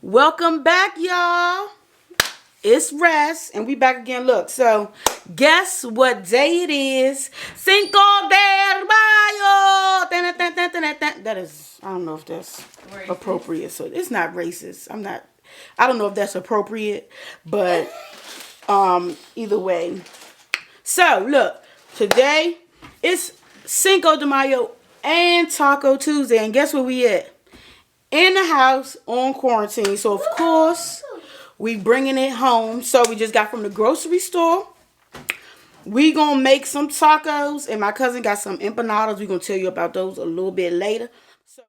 Welcome back, y'all. It's Rest, and we back again. Look, so guess what day it is? CiNcO del Mayo. That is, I don't know if that's racist. Appropriate. So it's not racist. I don't know if that's appropriate, but either way. So look, today it's Cinco de Mayo and Taco Tuesday, and guess where we at? In the house on quarantine. So of course we bringing it home. So we just got from the grocery store. We gonna make some tacos, and my cousin got some empanadas. We gonna tell you about those a little bit later. So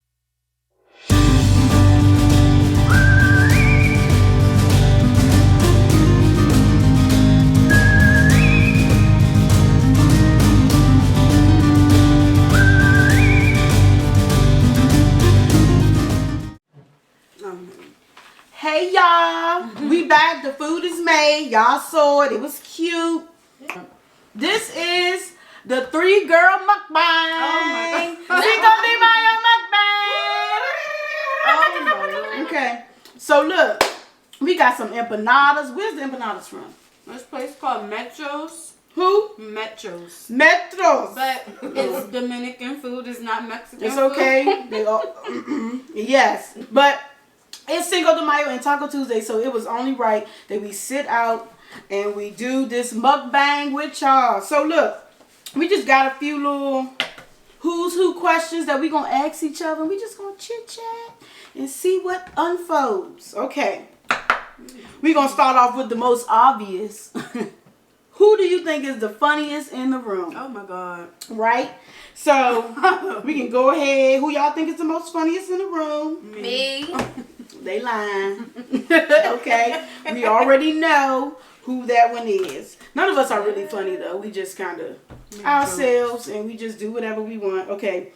hey y'all, we back. The food is made. Y'all saw it. It was cute. This is the 3-girl MukBAANG. Oh my God. CiNcO de Mayo MukBAANG. Oh my. Okay. So look, we got some empanadas. Where's the empanadas from? This place called Metros. Who? Metros. Metros. But it's Dominican food. It's not Mexican It's food. okay. They all, yes. But it's Cinco de Mayo and Taco Tuesday, so it was only right that we sit out and we do this mukbang with y'all. So look, we just got a few little who's who questions that we gonna ask each other. We just gonna chit chat and see what unfolds. Okay, we gonna start off with the most obvious. Who do you think is the funniest in the room? Oh my God. Right? So we can go ahead. Who y'all think is the most funniest in the room? Me. They lying. Okay. We already know who that one is. None of us are really funny though. We just kind of ourselves and we just do whatever we want. Okay.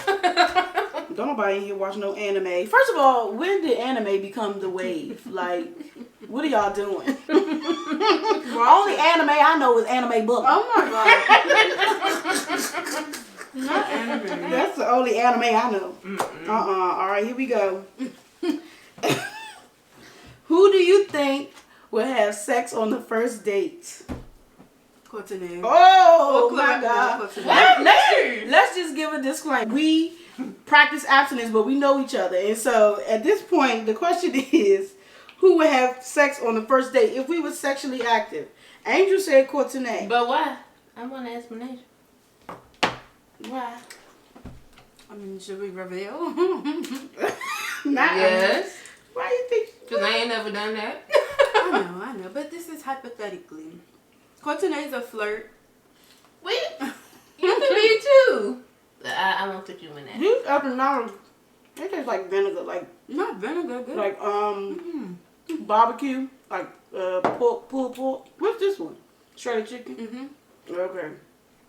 Don't nobody in here watch no anime. First of all, when did anime become the wave? Like, what are y'all doing? Only anime I know is anime book. Oh my God. Not anime. That's the only anime I know. All right, here we go. Who do you think will have sex on the first date? Courtney. Oh my God. Courtney. Let's just give a disclaimer. We practice abstinence, but we know each other. And so at this point, the question is, who would have sex on the first date if we were sexually active? Angel said Courtney. But why? I want an explanation. Why? I mean, should we reveal? Not Yes. Why do you think? Because I ain't never done that. I know. But this is hypothetically. Courtney's a flirt. Wait. You can be too. I won't put you in that. These empanadas, they taste like vinegar, like Not vinegar, good. like barbecue, like pork, pulled pork. What's this one? Shredded chicken. Mm-hmm. Okay.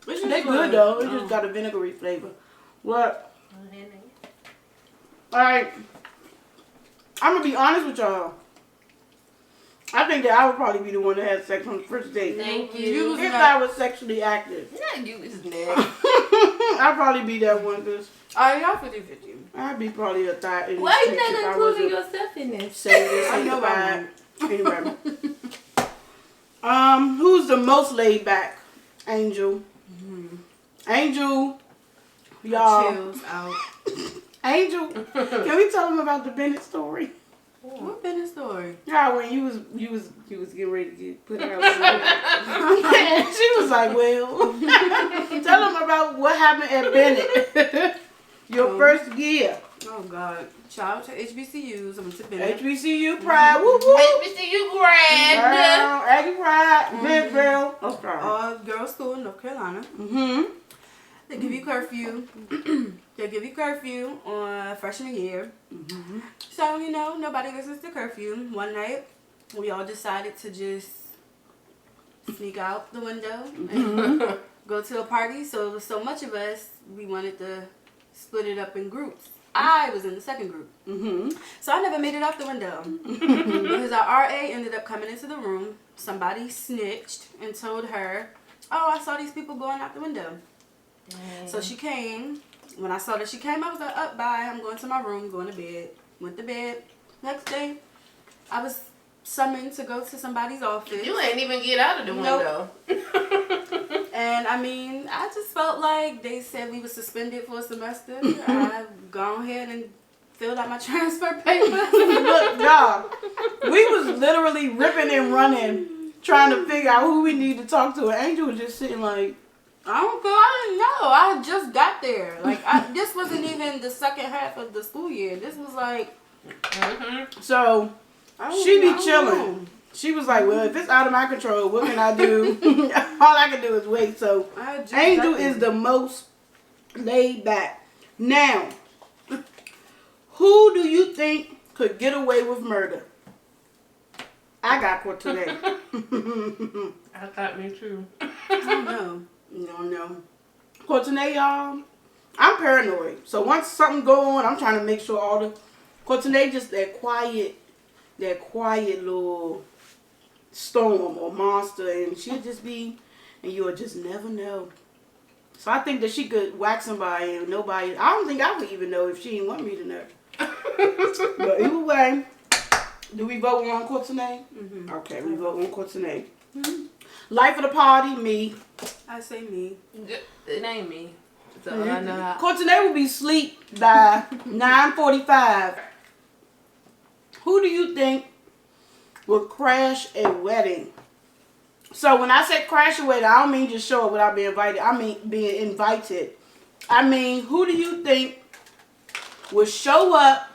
Which They good though. It just got a vinegary flavor. What? Alright. I'm gonna be honest with y'all. I think that I would probably be the one that had sex on the first date. Thank you. If I was sexually active. Not you, it's Ned. I'd probably be that one because Y'all 50-50. I'd be probably a thigh. Why you not including yourself in this? Say I know that. Anyway. Who's the most laid back? Angel. Angel. Y'all. Chills out. Angel. Can we tell them about the Bennett story? What been the story? Yeah, when you was getting ready to get put out. She was like, well, tell them about what happened at Bennett. Your first year. Oh God. Shout out to HBCUs. I went to Bennett. HBCU Pride. Woo woo. HBCU grad. Girl, Aggie Pride. Big girl. Okay. All girls school in North Carolina. They give you curfew. They give you curfew on freshman year. So, you know, nobody listens to curfew. One night, we all decided to just sneak out the window and go to a party. So, it was so much of us, we wanted to split it up in groups. I was in the second group. So, I never made it out the window. Because our RA ended up coming into the room. Somebody snitched and told her, oh, I saw these people going out the window. So she came. When I saw that she came, I was like, up, bye. I'm going to my room, going to bed. Went to bed. Next day, I was summoned to go to somebody's office. You ain't even get out of the window. And I mean, I just felt like they said we were suspended for a semester. I've gone ahead and filled out my transfer papers. Look, y'all, we was literally ripping and running, trying to figure out who we need to talk to. And Angel was just sitting like, I didn't know. I just got there. Like, this wasn't even the second half of the school year. This was like, so she be chilling. She was like, well, if it's out of my control, what can I do? All I can do is wait. So Angel is the most laid back. Now, who do you think could get away with murder? I got caught today. I thought me too. I don't know. No. Courtenay, y'all, I'm paranoid. So once something go on, I'm trying to make sure all the... Courtenay just that quiet little storm or monster, and she'll just be, and you'll just never know. So I think that she could whack somebody and nobody... I don't think I would even know if she didn't want me to know. But either way, do we vote on Courtenay? Mm-hmm. Okay, we vote on Courtenay. Mm-hmm. Life of the party, me. I say me. It ain't me. So I know how. Courtenay will be asleep by 9:45. Who do you think would crash a wedding? So when I say crash a wedding, I don't mean just show up without being invited. I mean being invited. I mean, who do you think would show up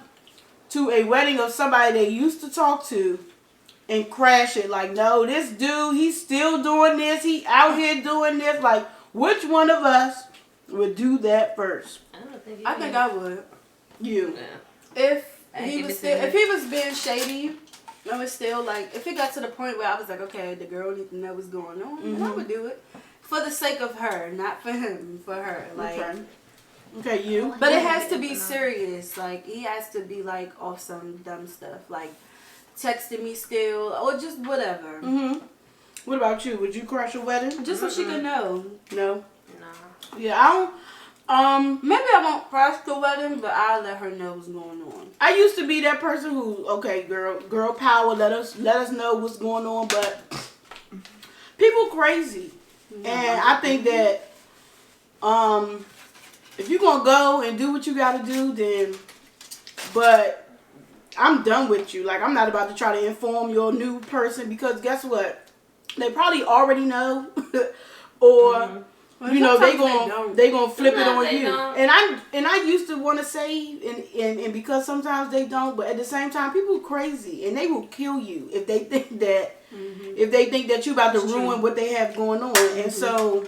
to a wedding of somebody they used to talk to and crash it? Like, no, this dude, he's still doing this. He out here doing this. Like, which one of us would do that first? I think I would. You. Yeah. If he was being shady, I was still like, if it got to the point where I was like, okay, the girl needs to know what's going on, then I would do it. For the sake of her, not for him, for her. Like, okay, you. But it has to be serious. Like, he has to be like off some dumb stuff. Like, texting me still, or just whatever. Mm-hmm. What about you? Would you crash a wedding? Just so she could know. No. No. Yeah, I don't. Maybe I won't crash the wedding, but I'll let her know what's going on. I used to be that person who, okay, girl power, let us know what's going on, but people crazy. And I think that if you're gonna go and do what you gotta do, then but I'm done with you. Like, I'm not about to try to inform your new person, because guess what? They probably already know or Well, you know, they sometimes gonna flip it on you. Don't. And I used to want to say and because sometimes they don't, but at the same time, people are crazy and they will kill you if they think that you about to ruin what they have going on. And so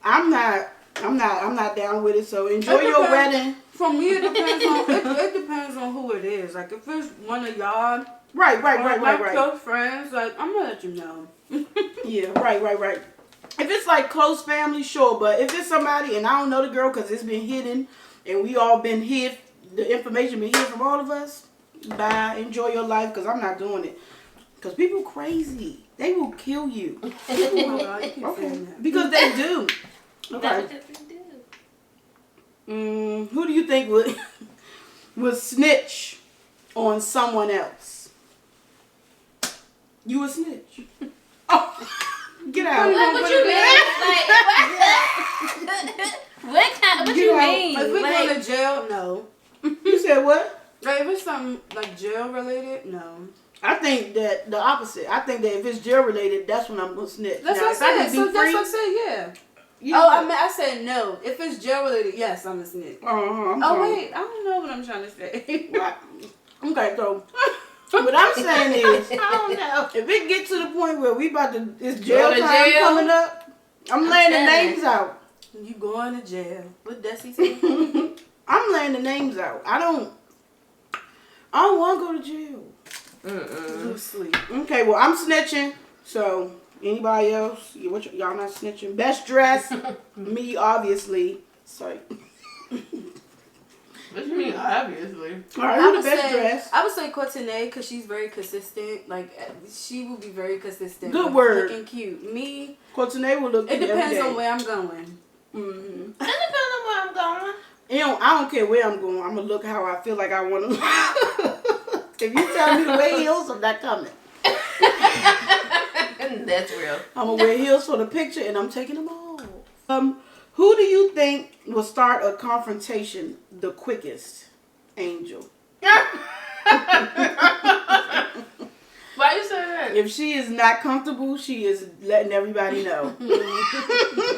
I'm not down with it. So enjoy your wedding. For me, it depends on who it is. Like, if it's one of y'all, Right. close friends, like, I'm gonna let you know. Yeah, right. If it's like close family, sure. But if it's somebody and I don't know the girl because it's been hidden and we all been hid, the information been hid from all of us, bye. Enjoy your life, because I'm not doing it. Because people crazy. They will kill you. Okay. Because they do. Okay. Who do you think would snitch on someone else? You a snitch. Oh. Get out. What you mean? What you mean? If we go to jail, no. You said what? Like, if it's something like jail related, no. I think that the opposite. I think that if it's jail related, that's when I'm gonna snitch. That's now, what I said. So that's what I said. Yeah. Oh, I said no. If it's jail related, yes, I'm a snitch. Oh wait, I don't know what I'm trying to say. Okay, so what I'm saying is, I don't know. If it gets to the point where we about to, it's jail time coming up, I'm laying the names out. You going to jail? What Desi say? I'm laying the names out. I don't want to go to jail. Go sleep. Okay, well, I'm snitching. So anybody else? Y'all not snitching? Best dress, me obviously. Sorry. What you mean, obviously? All right, who's the best dress? I would say Courtenay, because she's very consistent. Like, she will be very consistent. Good word. Looking cute. Me, Courtenay will look cute. it depends every day. on where I'm going. It depends on where I'm going. I don't care where I'm going. I'm gonna look how I feel like I want to look. If you tell me to wear heels, I'm not coming. That's real. I'm gonna wear heels for the picture, and I'm taking them off. Who do you think will start a confrontation the quickest? Angel. Why you say that? If she is not comfortable, she is letting everybody know.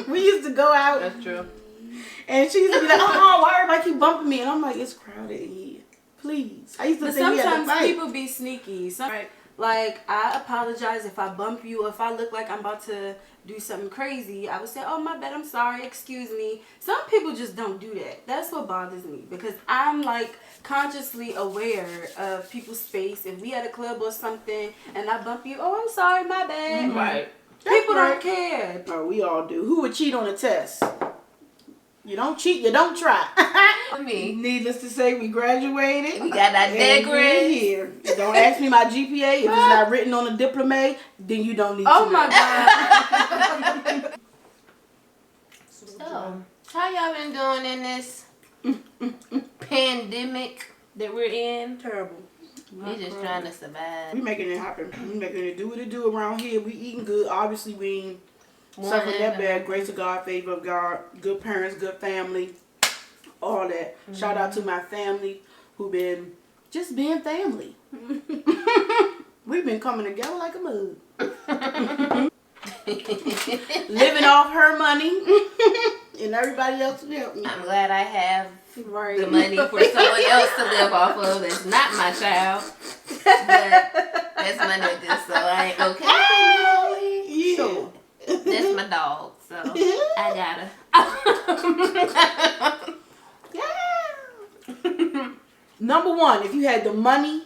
We used to go out. That's true. And she used to be like, oh, why everybody keep bumping me? And I'm like, it's crowded in here. Please. I used to But think we had to sometimes fight. people be sneaky. Like, I apologize if I bump you, or if I look like I'm about to do something crazy. I would say, oh, my bad, I'm sorry, excuse me. Some people just don't do that. That's what bothers me, because I'm, like, consciously aware of people's space. If we at a club or something and I bump you, oh, I'm sorry, my bad. Mm-hmm. Right. People That's don't care. Oh, we all do. Who would cheat on a test? You don't cheat, you don't try. Me. Needless to say, we graduated. We got that And dead we're grade. here. Don't ask me my GPA. If it's not written on a diploma, then you don't need Oh, to my know. God. So, how y'all been doing in this pandemic that we're in? Terrible. We just trying to survive. We making it happen. We making it do what it do around here. We eating good. Obviously, we ain't suffering that bad. Grace of God, favor of God, good parents, good family, all that. Shout out to my family who been just being family. We've been coming together like a mug. Living off her money and everybody else will help me. I'm glad I have Right. the money for someone else to live off of. That's not my child. But that's my nigga, so I ain't okay. Yeah. So, that's my dog, so I gotta. Yeah. Number one, if you had the money,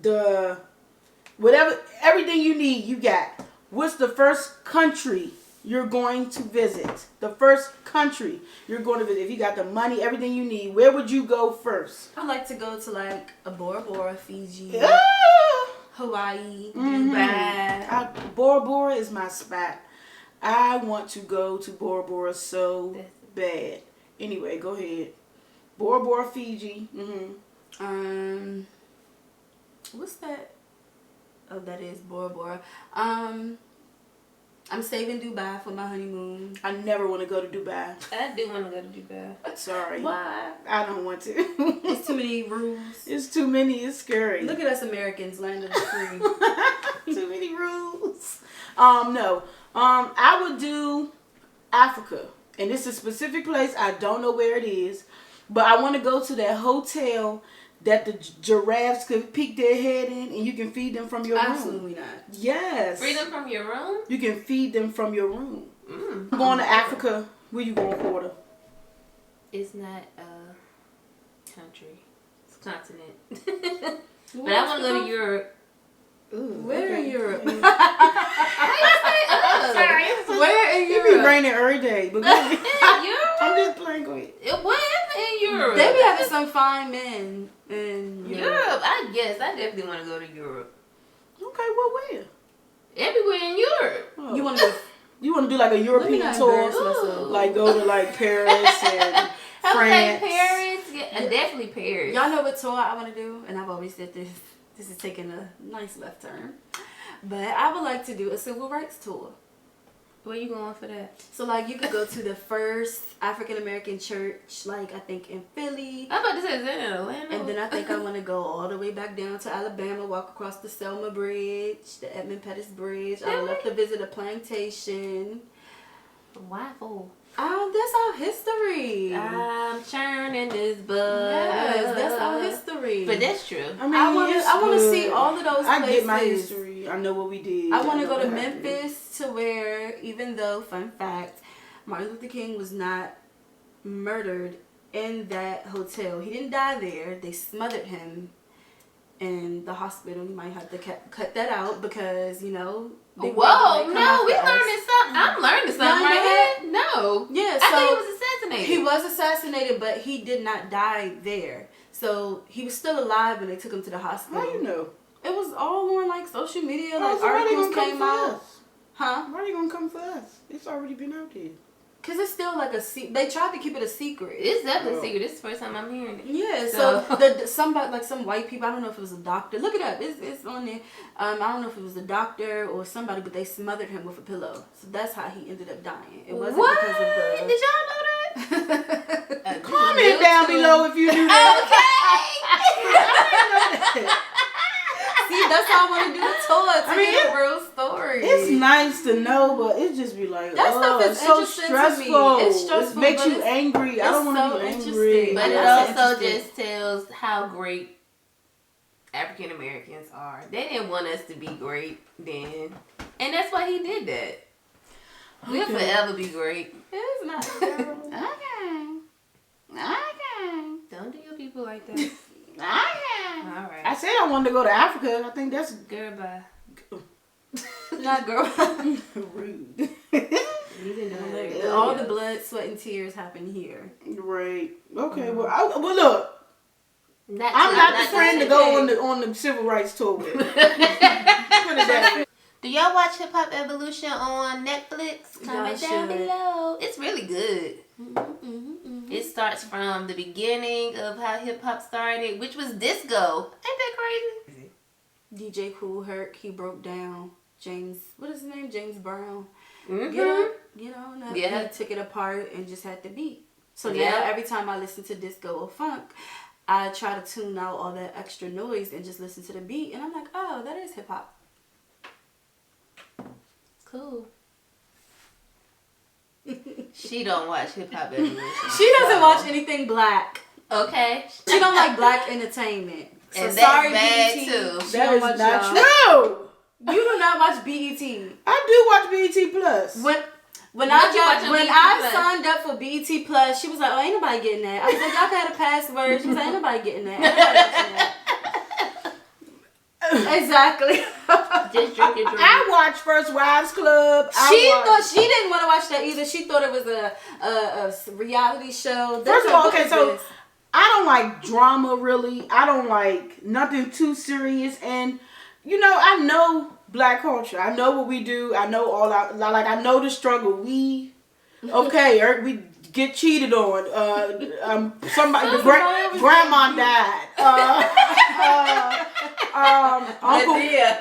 the whatever, everything you need, you got. What's the first country you're going to visit? The first country you're going to visit. If you got the money, everything you need, where would you go first? I like to go to, like, a Bora Bora, Fiji, Ah! Hawaii, Mhm. Dubai. Bora Bora is my spot. I want to go to Bora Bora so bad. Anyway, go ahead. Bora Bora, Fiji. Mm-hmm. What's that? Oh, that is Bora Bora. I'm saving Dubai for my honeymoon. I never want to go to Dubai. I do want to go to Dubai. Sorry. Why? I don't want to. It's too many rules. It's too many. It's scary. Look at us Americans, land of the free. Too many rules. No. I would do Africa. And it's a specific place. I don't know where it is. But I want to go to that hotel that the giraffes could peek their head in and you can feed them from your room. Absolutely not. Yes. Free them from your room? You can feed them from your room. Mm. I'm going to Africa. Where you going, Porter? It's not a country. It's a continent. But I want to go to Europe. Ooh, Where in Europe? Sorry. Where in It be Europe? raining every day. But go ahead. Europe? I'm just playing. Go ahead. Wherever in Europe. They be having some fine men in Europe. Europe, I guess. I definitely want to go to Europe. Okay, well, where? Everywhere in Europe. Oh. You want to go? You want to do like a Let me European not tour? embarrass myself. Like go to like Paris and I would say France. Paris. Yeah, definitely Paris. Y'all know what tour I want to do, and I've always said this. This is taking a nice left turn, but I would like to do a civil rights tour. Where you going for that? So like you could go to the first African American church, like I think in Philly. I'm about to say, is that in Atlanta? And then I think I want to go all the way back down to Alabama, walk across the Selma Bridge, the Edmund Pettus Bridge. I would love to visit a plantation. Why for? That's our history. I'm churning this bud. Yes, that's our history. But that's true. I mean, I want it's to good. see all of those I places. get my history. I know what we did. I want to know go to what happened. Memphis, to where, even though, fun fact, Martin Luther King was not murdered in that hotel. He didn't die there. They smothered him in the hospital. You might have to cut that out because, you know. Big Whoa, brother might come no, we after us. learning something. I'm learning something No, right you here. No. Yeah, I thought he so was assassinated. he was assassinated, but he did not die there. So he was still alive when they took him to the hospital. How you know? It was all on like social media, Oh, like so why they articles gonna come came for out. us? Huh? Why are they gonna come for us? It's already been out there. Because it's still like a secret. They tried to keep it a secret. It's definitely a secret. This is the first time I'm hearing it. Yeah, so somebody, like some white people, I don't know if it was a doctor. Look it up. It's on there. I don't know if it was a doctor or somebody, but they smothered him with a pillow. So that's how he ended up dying. It wasn't because of the... Did y'all know that? Comment down below if you knew that. Okay. See, that's how I want to do the tour. To get a real story. It's nice to know, but it just be like, that stuff is it's so interesting stressful. to me. It's stressful. It makes you angry. I don't want to be angry. But it also just tells how great African Americans are. They didn't want us to be great then, and that's why he did that. We'll forever be great. It's not terrible. Okay. Don't do your people like that. Okay. All right. I said I wanted to go to Africa. I think that's Goodbye. Not girl. rude. All the blood, sweat, and tears happen here. Right. Okay. Well, look. I'm not the friend to okay. go on the civil rights tour with. Put it that way. Do y'all watch Hip Hop Evolution on Netflix? Comment down below. It's really good. It starts from the beginning of how hip hop started, which was disco. Ain't that crazy? DJ Kool Herc, he broke down James, what is his name? James Brown. Mm-hmm. He took it apart and just had the beat. So now every time I listen to disco or funk, I try to tune out all that extra noise and just listen to the beat, and I'm like, oh, that is hip hop. Cool. She don't watch Hip Hop Evolution. She doesn't watch anything black. Okay. She don't like black entertainment. So And that's sorry, bad BET. too. That is not y'all. true. You do not watch BET. I do watch BET Plus. When What you I watch on BET Plus? signed up for BET Plus, she was like, "Oh, ain't nobody getting that." I was like, "Y'all got a password." She was like, "Ain't nobody getting that." Ain't nobody watching that. Exactly. Just drink it. I watch First Wives Club. She thought she didn't want to watch that either. She thought it was a reality show. First of all, okay, so I don't like drama really. I don't like nothing too serious, and I know black culture. I know what we do. I know I know the struggle. We get cheated on. Somebody, grandma died.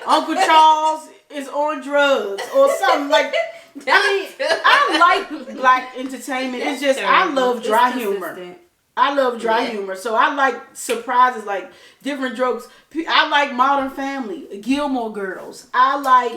Uncle Charles is on drugs or something like. I like black entertainment. It's just I love dry humor. I love dry humor, so I like surprises, like different jokes. I like Modern Family, Gilmore Girls. I like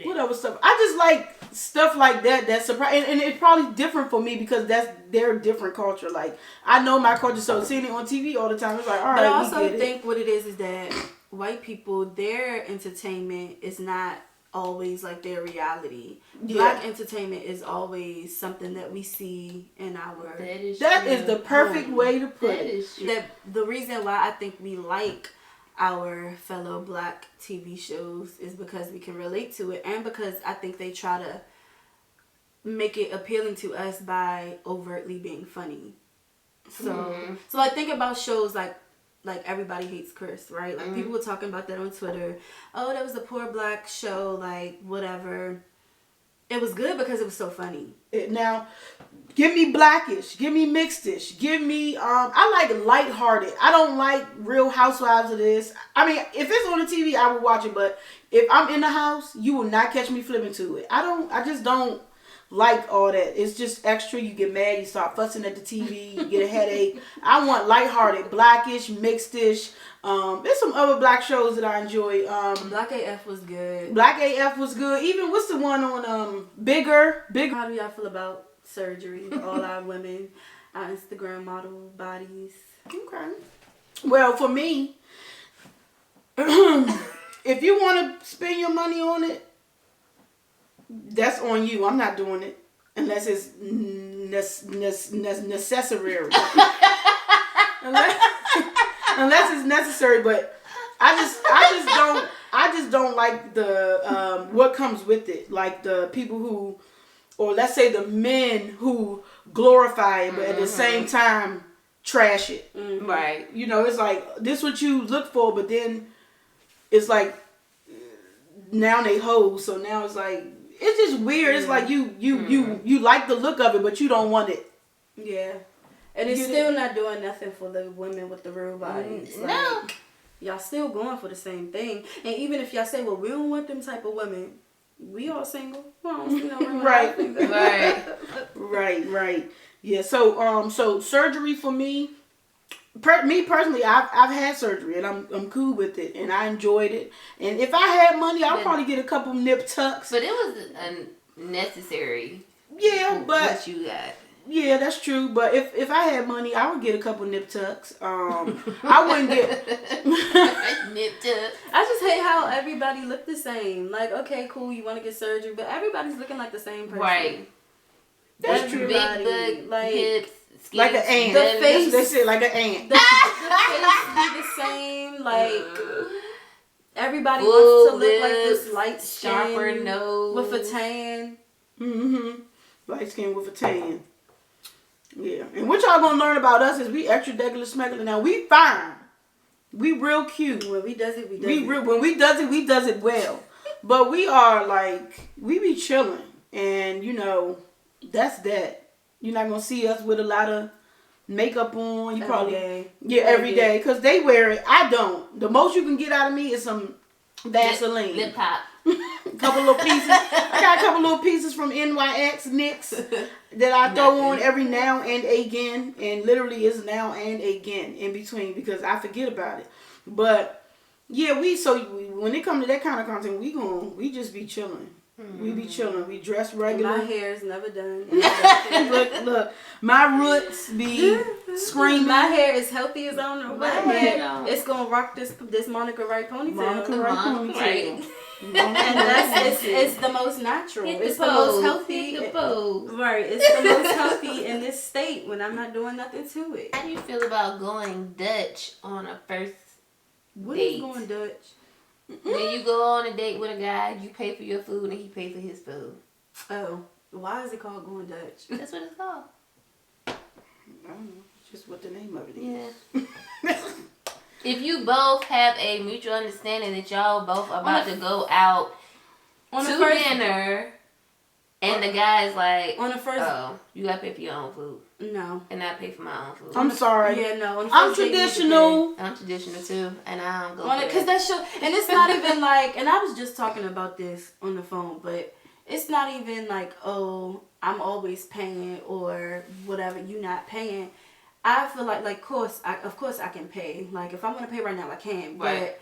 what other stuff? I just like stuff like that. That's surprise, and it's probably different for me because that's their different culture. Like I know my culture, so seeing it on TV all the time, it's like all right. But I also think what it is that white people, their entertainment is not always like their reality. Black entertainment is always something that we see in our. That is the perfect way to put it. That the reason why I think we like our fellow black TV shows is because we can relate to it, and because I think they try to make it appealing to us by overtly being funny. So I think about shows like Everybody Hates Chris, right? Like people were talking about that on Twitter. Oh, that was a poor black show, like whatever. It was good because it was so funny. Now, give me Blackish, give me Mixedish, give me I like lighthearted. I don't like Real Housewives of this. I mean, if it's on the TV, I will watch it, but if I'm in the house, you will not catch me flipping to it. I just don't like all that. It's just extra. You get mad, you start fussing at the TV, you get a headache. I want lighthearted, Blackish, Mixedish. There's some other black shows that I enjoy. Black AF was good. Black AF was good. Even what's the one on Bigger? How do y'all feel about surgery? All our women, our Instagram model bodies. Okay. Well, for me, if you want to spend your money on it, that's on you. I'm not doing it unless it's necessary. Unless it's necessary, but I just don't like the what comes with it. Like the people who, or let's say the men who glorify it, but at the same time trash it. Right. It's like this what you look for, but then it's like now they hoes. So now it's like it's just weird. It's like you like the look of it, but you don't want it. Yeah. And it's still not doing nothing for the women with the real bodies. Like, No. y'all still going for the same thing. And even if y'all say, well, we don't want them type of women, we all single. Well, you know, Right. Yeah. So surgery for me. Me personally, I've had surgery and I'm cool with it and I enjoyed it. And if I had money, I'll probably get a couple nip tucks. But it was unnecessary. Yeah, but what you got. Yeah, that's true. But if I had money, I would get a couple nip tucks. I wouldn't get nip tucks. I just hate how everybody look the same. Like, okay, cool, you want to get surgery, but everybody's looking like the same person. Right. That's true. Big butt, like hips, skin, like an ant. The face, that's it, like an ant. the face be the same. Like everybody wants to look like this light skin, sharper nose with a tan. Light skin with a tan. Yeah, and what y'all gonna learn about us is we extra degular smegular. Now we fine, we real cute. When we does it, when we does it well. But we are like we be chilling, and you know that's that. You're not gonna see us with a lot of makeup on. You probably every day because they wear it. I don't. The most you can get out of me is some Vaseline, lip pop. Couple little pieces. I got a couple little pieces from NYX NYX that I throw on every now and again, and literally is now and again in between because I forget about it. But yeah, when it comes to that kind of content, we just be chilling. We be chilling. We dress regular. My hair is never done. look, my roots be screaming. My hair is healthy as I don't know what. It's gonna rock this Monica Wright ponytail. Monica Wright ponytail. And it's the most natural. It's the most healthy. Right. It's the most healthy in this state when I'm not doing nothing to it. How do you feel about going Dutch on a first What date? is going Dutch? When you go on a date with a guy, you pay for your food and he pay for his food. Oh, why is it called going Dutch? That's what it's called. I don't know. It's just what the name of it is. Yeah. If you both have a mutual understanding that y'all both are about to go out on to first dinner, and the guy's like, on the first, oh, you gotta pay for your own food. No. And I pay for my own food. I'm sorry. Yeah, no. On the I'm first date, traditional. I'm traditional too, and I don't go because that show, and it's not even like, and I was just talking about this on the phone, but it's not even like, oh, I'm always paying or whatever, you not paying. I feel like of course I can pay. Like if I'm gonna pay right now, I can. But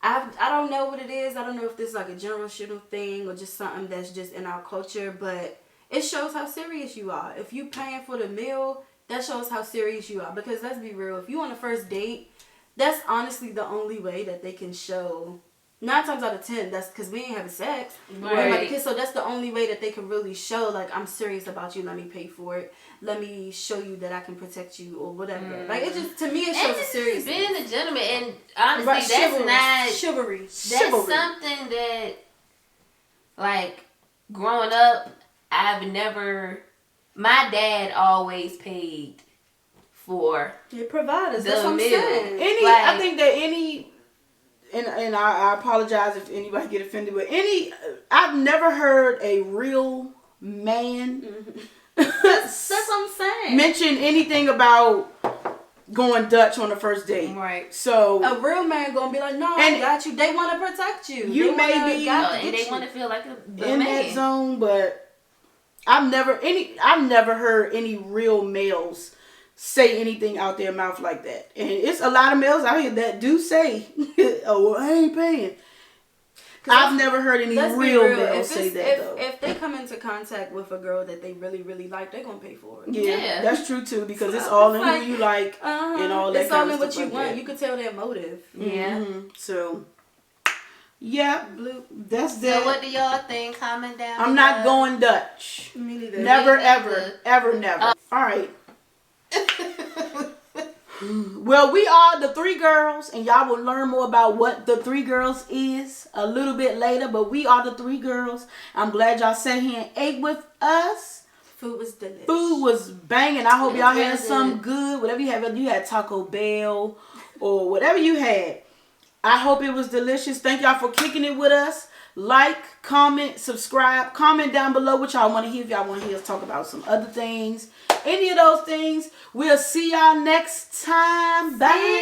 I don't know what it is. I don't know if this is like a generational thing or just something that's just in our culture. But it shows how serious you are. If you paying for the meal, that shows how serious you are. Because let's be real, if you on a first date, that's honestly the only way that they can show. 9 times out of 10, that's because we ain't having sex. Right. So that's the only way that they can really show, like, I'm serious about you. Let me pay for it. Let me show you that I can protect you or whatever. Like, it just, to me, it shows seriousness. Being a gentleman, and honestly, that's not chivalry. That's something that, like, growing up, my dad always paid for providers. the That's what I'm meal. saying. I think that and I apologize if anybody get offended, but I've never heard a real man that's what I'm saying. mention anything about going Dutch on the first date. Right. So a real man gonna be like, no, I got you. They want to protect you. You may be, and they want to feel like the in man. that zone, but I've never heard any real males say anything out their mouth like that. And it's a lot of males out here that do say, oh, well, I ain't paying. I've never heard any real males say that, though. If they come into contact with a girl that they really, really like, they're going to pay for it. Yeah, that's true, too, because it's all in who you like and all that kind of stuff. It's all in what you want. You can tell their motive. Yeah. So, yeah, that's that. So what do y'all think? Comment down I'm not going Dutch. Me neither. Never, ever, never. All right. Well, we are the 3 girls, and y'all will learn more about what the 3 girls is a little bit later, but we are the 3 girls. I'm glad y'all sat here and ate with us. Food was delicious. Food was banging. I hope y'all had some good. Whatever you had, you had Taco Bell or whatever you had. I hope it was delicious. Thank y'all for kicking it with us. Like, comment, subscribe. Comment down below what y'all want to hear. If y'all want to hear us talk about some other things. Any of those things. We'll see y'all next time. Bye.